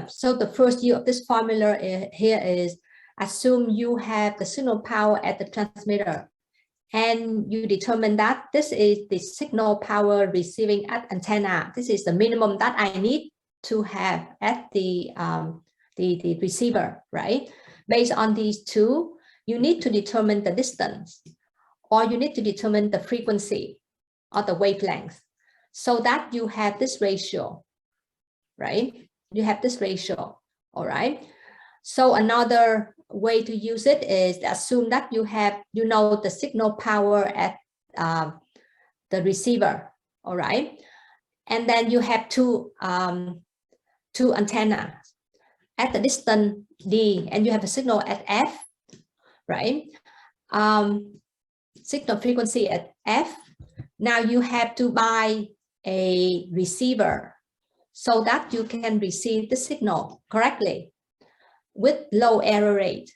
So the first use of this formula here is assume you have the signal power at the transmitter, and you determine that this is the signal power receiving at antenna. This is the minimum that I need to have at the receiver, right? Based on these two, you need to determine the distance, or you need to determine the frequency or the wavelength, so that you have this ratio, right? You have this ratio, all right? So another way to use it is assume that you have, the signal power at the receiver, all right? And then you have two antennas at the distance D, and you have a signal at F, right? Signal frequency at F. Now you have to buy a receiver so that you can receive the signal correctly with low error rate.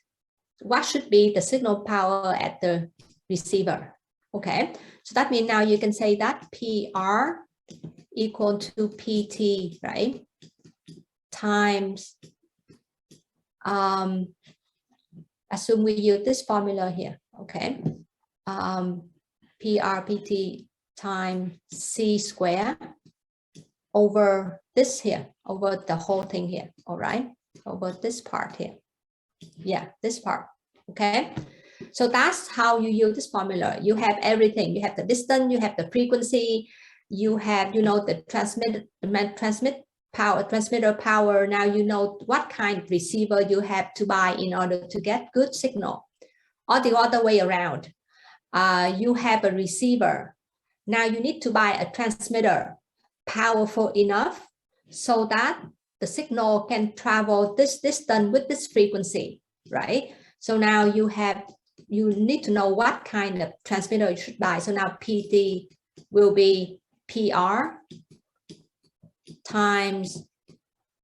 What should be the signal power at the receiver? Okay, so that means now you can say that PR equal to PT, right? Times, assume we use this formula here, okay? PRPT times C square over this here, over the whole thing here, all right? Over this part here. Yeah, this part, okay? So that's how you use this formula. You have everything. You have the distance, you have the frequency, you have, the transmitter power. Now you know what kind of receiver you have to buy in order to get good signal. Or the other way around, you have a receiver. Now you need to buy a transmitter powerful enough so that the signal can travel this distance with this frequency, right? So now you need to know what kind of transmitter you should buy. So now PT will be PR times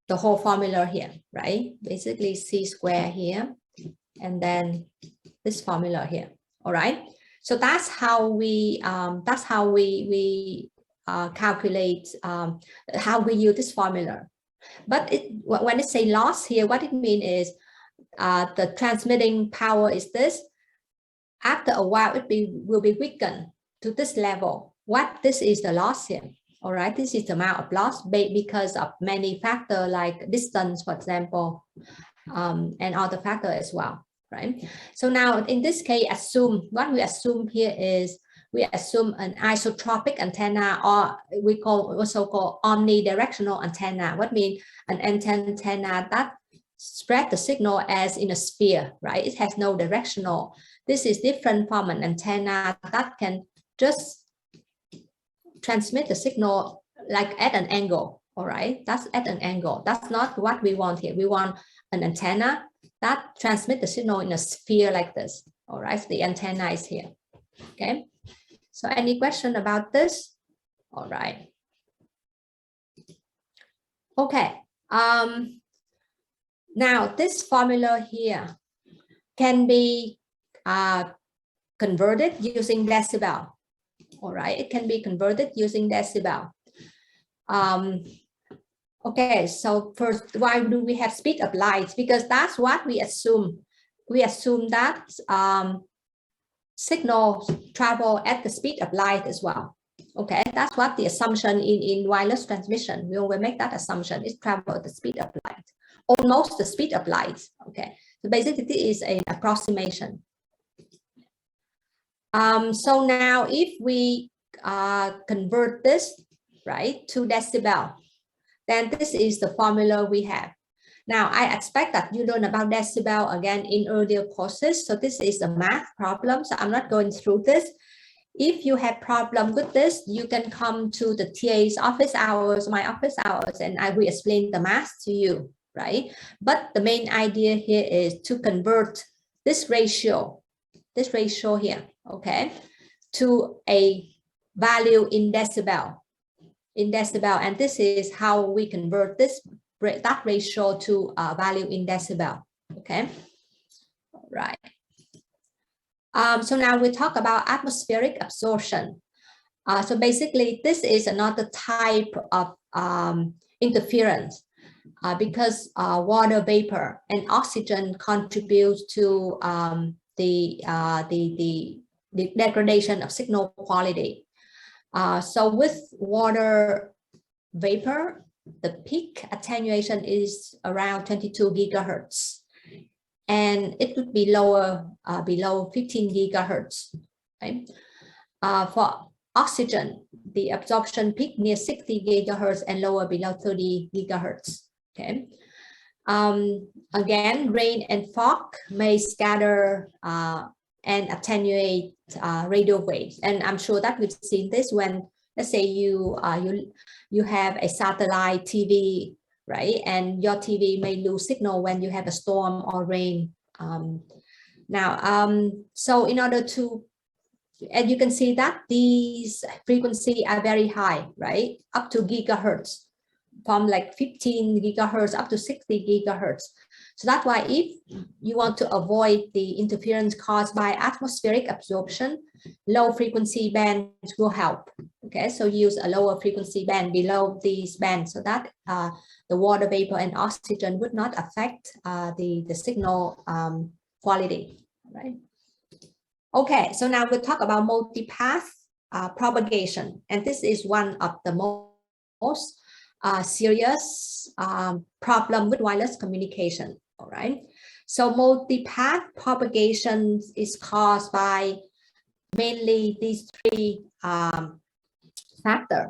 the whole formula here, right? Basically C square here, and then this formula here, all right? So that's how we calculate, how we use this formula. But when it say loss here, what it means is the transmitting power is this. After a while, will be weakened to this level. This is the loss here. All right, this is the amount of loss because of many factors like distance, for example, and other factors as well, right? So now in this case, what we assume here is we assume an isotropic antenna, or we also call omnidirectional antenna. What means an antenna that spread the signal as in a sphere, right? It has no directional. This is different from an antenna that can just transmit the signal like at an angle, all right? That's at an angle. That's not what we want here. We want an antenna that transmits the signal in a sphere like this, all right? So the antenna is here, okay? So any question about this? All right. Okay. Now this formula here can be converted using decibel. All right, it can be converted using decibel. Okay, so first, why do we have speed of light? Because that's what we assume. We assume that signals travel at the speed of light as well. Okay, that's what the assumption in wireless transmission. We will make that assumption. It travels at the speed of light, almost the speed of light. Okay, so basically this is an approximation. So now if we convert this, right, to decibel, then this is the formula we have. Now, I expect that you learn about decibel again in earlier courses. So this is a math problem. So I'm not going through this. If you have problem with this, you can come to the TA's office hours, my office hours, and I will explain the math to you, right? But the main idea here is to convert this ratio here, okay, to a value in decibel, and this is how we convert that ratio to a value in decibel, okay? All right. So now we talk about atmospheric absorption. So basically, this is another type of interference. because water vapor and oxygen contributes to the degradation of signal quality. So with water vapor, the peak attenuation is around 22 gigahertz, and it would be lower below 15 gigahertz. Right? For oxygen, the absorption peak near 60 gigahertz and lower below 30 gigahertz. Okay. Again, rain and fog may scatter and attenuate radio waves, and I'm sure that we've seen this when, let's say, you have a satellite TV, right? And your TV may lose signal when you have a storm or rain. So in order to, and you can see that these frequencies are very high, right? Up to gigahertz, from like 15 gigahertz up to 60 gigahertz. So that's why if you want to avoid the interference caused by atmospheric absorption, low frequency bands will help. Okay, so use a lower frequency band below these bands so that the water vapor and oxygen would not affect the signal quality, right? Okay, so now we'll talk about multipath propagation, and this is one of the most serious problem with wireless communication. All right, so multipath propagation is caused by mainly these three factors,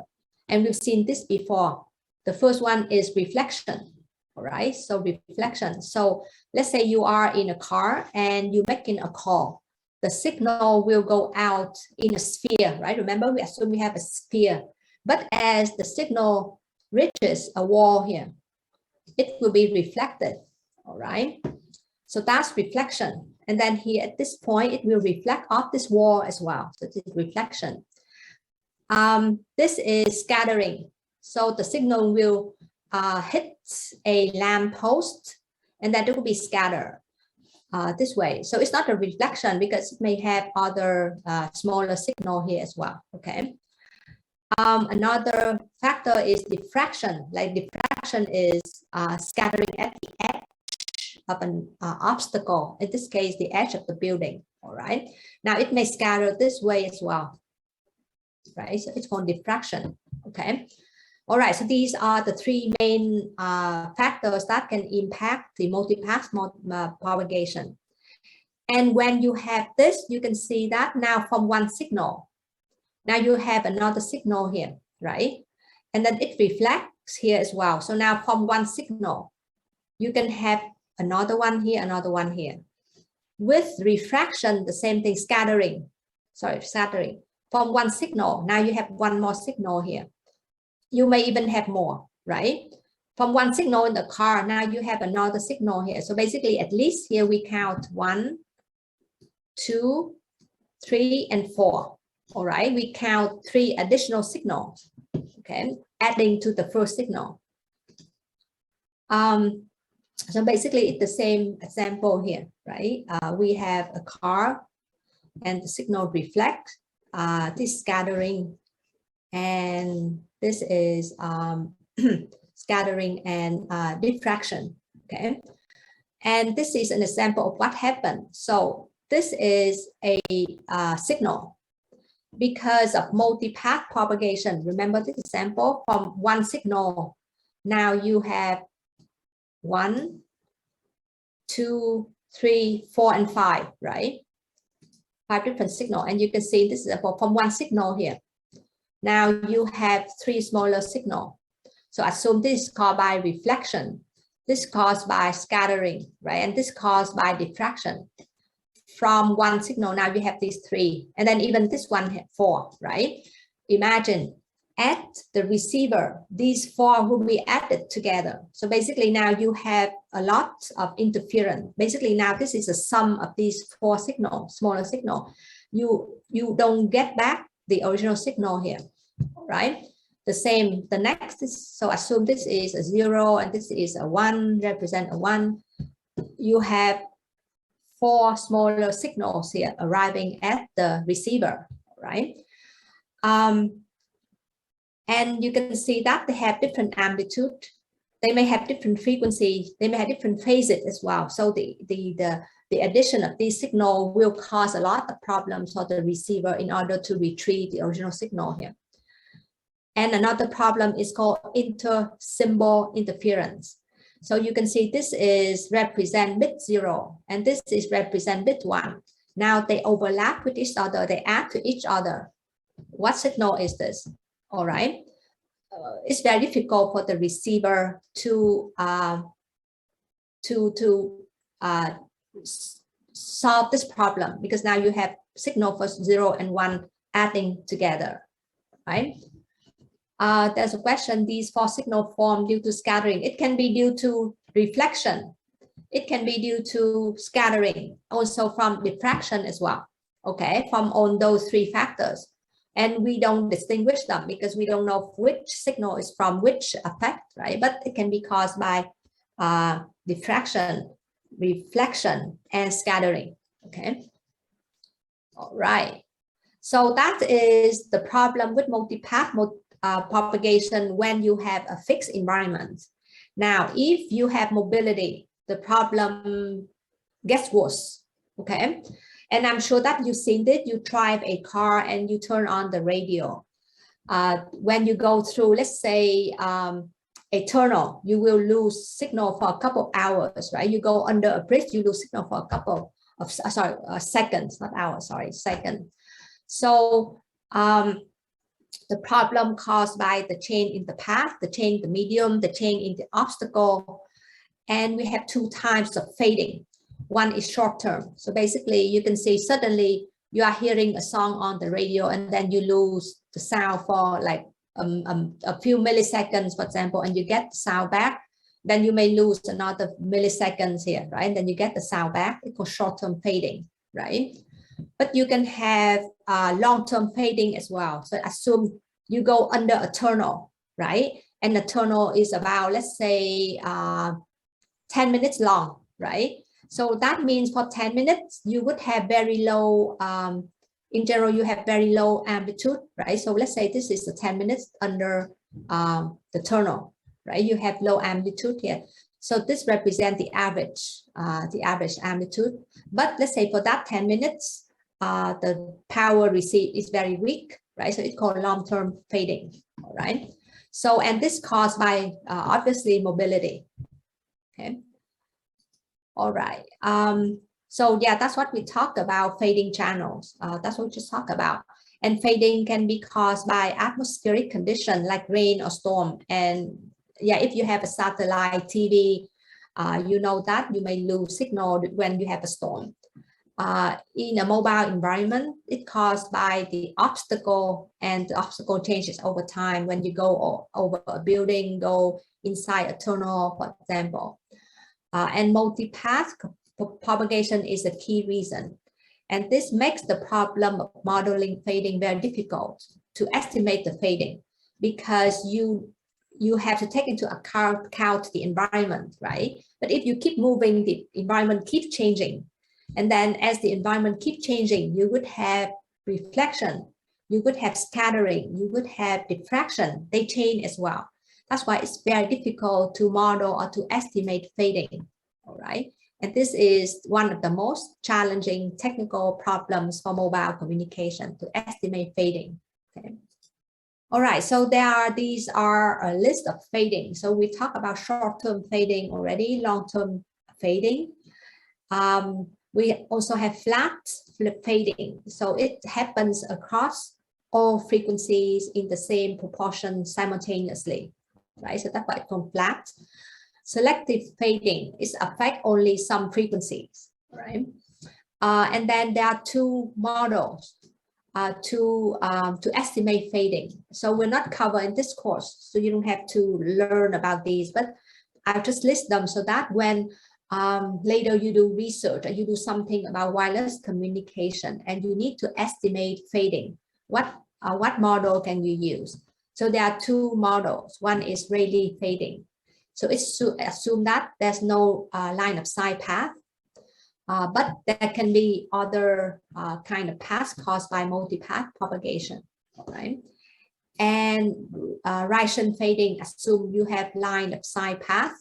and we've seen this before. The first one is reflection. All right, so reflection. So let's say you are in a car and you're making a call. The signal will go out in a sphere, right? Remember, we assume we have a sphere, but as the signal reaches a wall here, it will be reflected. All right, so that's reflection. And then here at this point, it will reflect off this wall as well. So this is reflection. This is scattering. So the signal will hit a lamp post, and then it will be scattered this way. So it's not a reflection because it may have other smaller signal here as well. Okay. Another factor is diffraction. Like diffraction is scattering at the edge of an obstacle, in this case, the edge of the building. All right. Now it may scatter this way as well. Right. So it's called diffraction. Okay. All right. So these are the three main factors that can impact the multipath propagation. And when you have this, you can see that now from one signal, now you have another signal here, right? And then it reflects here as well. So now from one signal, you can have another one here, another one here. With refraction, the same thing, scattering. From one signal, now you have one more signal here. You may even have more, right? From one signal in the car, now you have another signal here. So basically, at least here we count 1, 2, 3, and 4. All right, we count 3 additional signals, okay, adding to the first signal. So basically, it's the same example here, right? We have a car, and the signal reflects. This scattering, and this is scattering and diffraction, okay? And this is an example of what happened. So this is a signal because of multipath propagation. Remember this example, from one signal, now you have 1, 2, 3, 4, and 5, right? 5 different signals, and you can see this is from one signal here. Now you have 3 smaller signals. So assume this is caused by reflection, this is caused by scattering, right? And this is caused by diffraction. From one signal, now you have these 3, and then even this one had 4, right? Imagine at the receiver, these 4 will be added together. So basically now you have a lot of interference. Basically now this is a sum of these 4 signals, smaller signal. You don't get back the original signal here, right? The same, the next is, so assume this is a 0 and this is a 1, represent a 1. You have 4 smaller signals here arriving at the receiver, right? And you can see that they have different amplitude. they may have different frequencies, they may have different phases as well. So the addition of these signal will cause a lot of problems for the receiver in order to retrieve the original signal here. And another problem is called inter-symbol interference. So you can see this is represent bit 0 and this is represent bit 1. Now they overlap with each other, they add to each other. What signal is this? All right. It's very difficult for the receiver to solve this problem, because now you have signal for 0 and 1 adding together, right? There's a question, these 4 signal form due to scattering. It can be due to reflection. It can be due to scattering, also from diffraction as well, okay, from all those 3 factors. And we don't distinguish them because we don't know which signal is from which effect, right? But it can be caused by diffraction, reflection, and scattering, okay? All right. So that is the problem with multipath propagation when you have a fixed environment. Now, if you have mobility, the problem gets worse, okay? And I'm sure that you've seen it. You drive a car and you turn on the radio. When you go through, let's say, a tunnel, you will lose signal for a couple of hours, right? You go under a bridge, you lose signal for a couple of, seconds, not hours, sorry, seconds. So the problem caused by the change in the path, the change in the medium, the change in the obstacle, and we have 2 types of fading. One is short term. So basically you can see suddenly you are hearing a song on the radio and then you lose the sound for like a few milliseconds, for example, and you get the sound back. Then you may lose another milliseconds here, right? And then you get the sound back. It's called short-term fading, right? But you can have long-term fading as well. So assume you go under a tunnel, right? And the tunnel is about, let's say, 10 minutes long, right? So that means for 10 minutes, you would have very low, in general, you have very low amplitude, right? So let's say this is the 10 minutes under the tunnel, right? You have low amplitude here. So this represents the average amplitude. But let's say for that 10 minutes, the power received is very weak, right? So it's called long-term fading, all right? So, and this caused by obviously mobility, okay? All right. So yeah, that's what we talked about, fading channels. That's what we just talked about. And fading can be caused by atmospheric condition like rain or storm. And yeah, if you have a satellite TV, you know that you may lose signal when you have a storm. In a mobile environment, it's caused by the obstacle, and the obstacle changes over time when you go over a building, go inside a tunnel, for example. And multipath propagation is a key reason. And this makes the problem of modeling fading very difficult to estimate the fading, because you have to take into account the environment, right? But if you keep moving, the environment keeps changing. And then as the environment keeps changing, you would have reflection, you would have scattering, you would have diffraction, they change as well. That's why it's very difficult to model or to estimate fading, all right? And this is one of the most challenging technical problems for mobile communication, to estimate fading, okay? All right, so these are a list of fading. So we talk about short-term fading already, long-term fading. We also have flat fading. So it happens across all frequencies in the same proportion simultaneously, right? So that's why it's called flat. Selective fading is affect only some frequencies, right? And then there are 2 models to estimate fading. So we're not covering this course, so you don't have to learn about these, but I'll just list them so that when later you do research or you do something about wireless communication and you need to estimate fading, what model can you use? So there are 2 models. One is Rayleigh fading. So it's to assume that there's no line of sight path, but there can be other kind of paths caused by multipath propagation, right? And Rayson fading assume you have line of sight path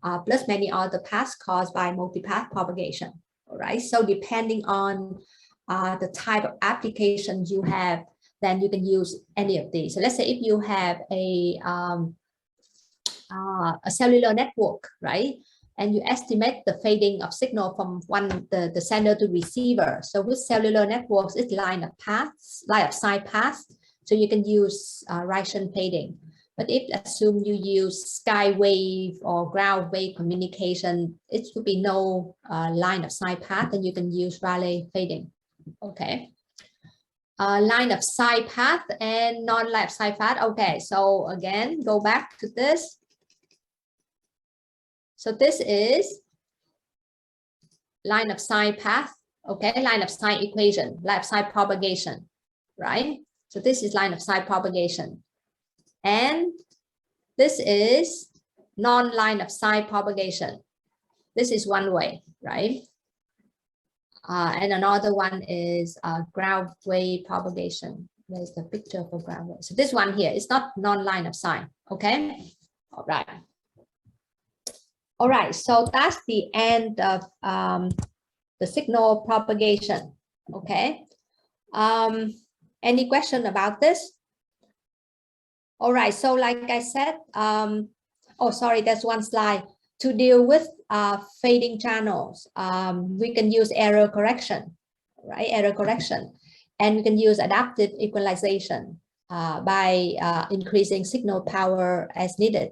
plus many other paths caused by multipath propagation. All right, so depending on the type of application you have, then you can use any of these. So let's say if you have a cellular network, right? And you estimate the fading of signal from the sender to receiver. So with cellular networks, it's line of sight paths. So you can use Rayson fading. But if assume you use skywave or ground wave communication, it would be no line of sight path, and you can use Rayleigh fading. Okay. Line of sight path and non-line of sight path. Okay, so again, go back to this. So this is line of sight path. Okay, line of sight equation, line of sight propagation, right? So this is line of sight propagation. And this is non-line of sight propagation. This is one way, right? And another one is ground wave propagation. There's the picture for ground wave. So this one here is not non-line of sight, okay? All right. All right, so that's the end of the signal propagation, okay? Any question about this? All right, so like I said, oh, sorry, there's one slide. To deal with fading channels, we can use error correction, right? Error correction. And we can use adaptive equalization by increasing signal power as needed.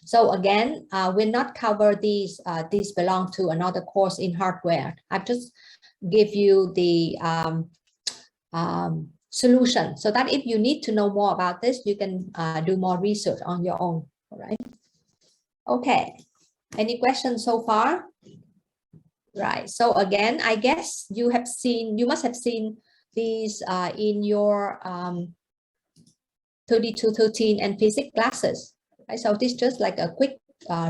So again, we'll not cover these. These belong to another course in hardware. I've just give you the solution so that if you need to know more about this, you can do more research on your own. All right. Okay. Any questions so far? Right. So again, I guess you must have seen these in your 3213 and physics classes. Right? So this is just like a quick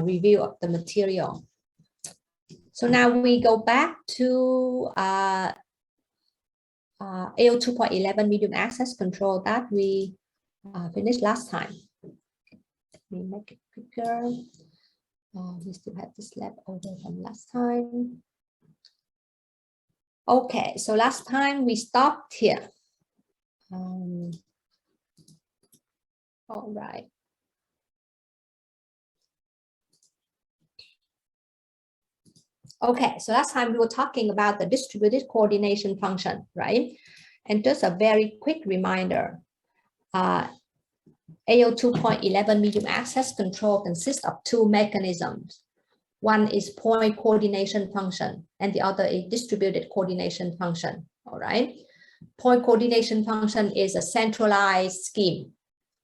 review of the material. So now we go back to AO 2.11 medium access control that we finished last time. Let me make it quicker. We still have this left over from last time. Okay, so last time we stopped here. All right. Okay, so last time we were talking about the distributed coordination function, right? And just a very quick reminder, AO 2.11 medium access control consists of two mechanisms. One is point coordination function, and the other is distributed coordination function, all right? Point coordination function is a centralized scheme.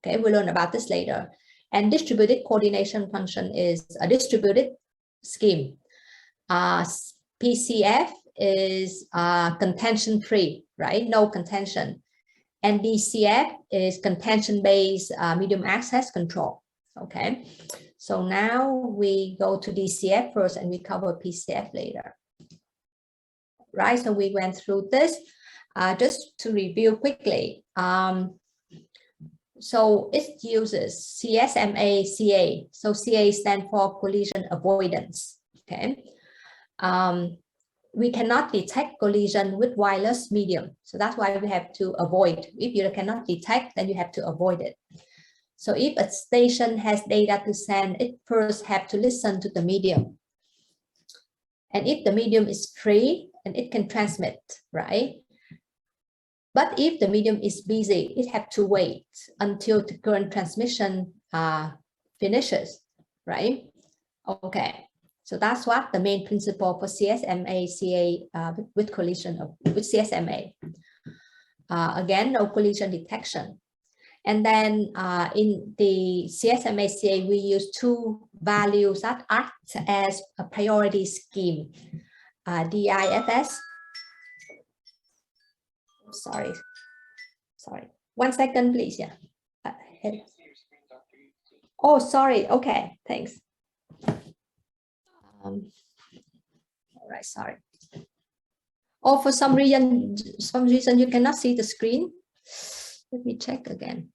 Okay, we'll learn about this later. And distributed coordination function is a distributed scheme. PCF is contention-free, right? No contention. And DCF is contention-based medium access control, okay? So now we go to DCF first and we cover PCF later. Right, so we went through this. Just to review quickly. So it uses CSMA-CA. So CA stands for collision avoidance, okay? We cannot detect collision with wireless medium. So that's why we have to avoid. If you cannot detect, then you have to avoid it. So if a station has data to send, it first have to listen to the medium. And if the medium is free, and it can transmit, right? But if the medium is busy, it have to wait until the current transmission finishes, right? Okay, so that's what the main principle for CSMA-CA with collision with CSMA. Again, no collision detection. And then in the CSMA-CA, we use two values that act as a priority scheme. DIFS. Sorry. 1 second, please. Yeah. Oh, sorry. Okay, thanks. All right, sorry. Oh, for some reason you cannot see the screen. Let me check again.